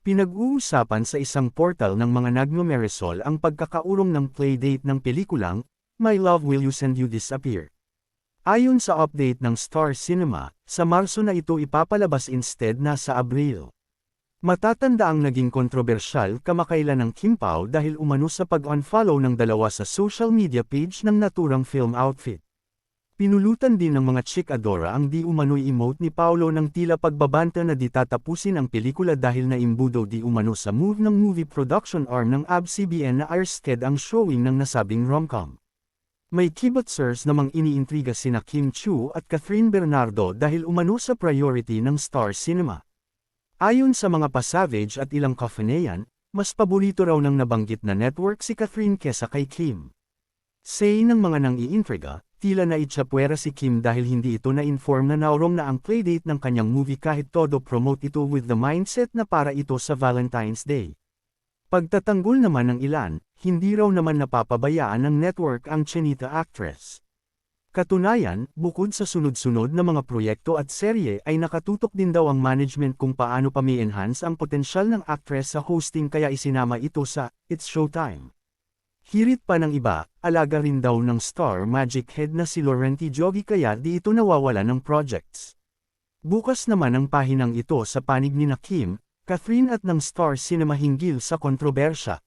Pinag-uusapan sa isang portal ng mga nagnumeresol ang pagkakaurong ng playdate ng pelikulang, My Love Will You Send You Disappear. Ayon sa update ng Star Cinema, sa Marso na ito ipapalabas instead na sa Abril. Matatanda ang naging kontrobersyal kamakailan ng Kim Pao dahil umano sa pag-unfollow ng dalawa sa social media page ng naturang film outfit. Pinulutan din ng mga chikadora ang di umano'y emote ni Paolo ng tila pagbabanta na di tatapusin ang pelikula dahil naimbudo di umano sa move ng movie production arm ng ABS-CBN na arrested ang showing ng nasabing romcom. May kibotsers namang iniintriga sina Kim Chiu at Catherine Bernardo dahil umano sa priority ng Star Cinema. Ayon sa mga pasavage at ilang kafaneyan, mas paborito raw ng nabanggit na network si Catherine kesa kay Kim. Say ng mga nang-iintriga, tila naitsapwera si Kim dahil hindi ito na-inform na naurong na ang playdate ng kanyang movie kahit todo promote ito with the mindset na para ito sa Valentine's Day. Pagtatanggol naman ng ilan, hindi raw naman napapabayaan ng network ang Chinita actress. Katunayan, bukod sa sunod-sunod na mga proyekto at serye ay nakatutok din daw ang management kung paano pa ma-enhance ang potensyal ng actress sa hosting kaya isinama ito sa It's Showtime. Hirit pa ng iba, alaga rin daw ng Star Magic Head na si Laurenti Jogi kaya di ito nawawala ng projects. Bukas naman ang pahinang ito sa panig ni Kim, Catherine at ng Star Cinema hinggil sa kontrobersya.